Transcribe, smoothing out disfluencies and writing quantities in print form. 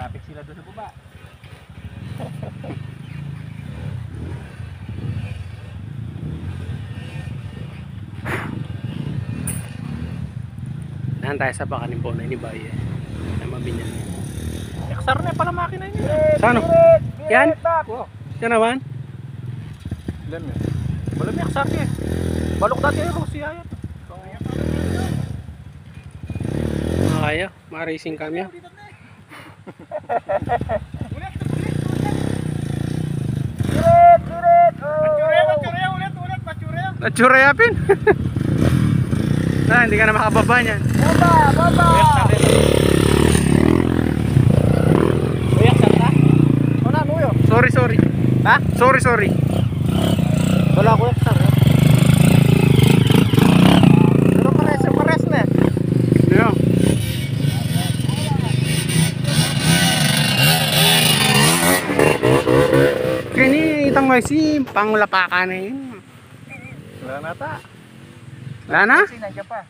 Malapit sila doon sa baba. Nahan tayo sa baka ni Bonay ni Baye. Na mabinyan. XR na pala makina yun. Saan? Yan? Yan naman? Ilan mo? Wala may XR niya. Balok dati yung Russia yan. Kaya, ma-racing kami. Natsurayapin. Hindi ka na makababa niyan. Baba! Uyak sa ka? Wala, nuyo. Sorry. Ha? Sorry. Wala ko yak sa ka. Pero pares na. Yeah. Kini itang si panglapakan na yun. Wala na ta. Wala na? Nandiyan pa.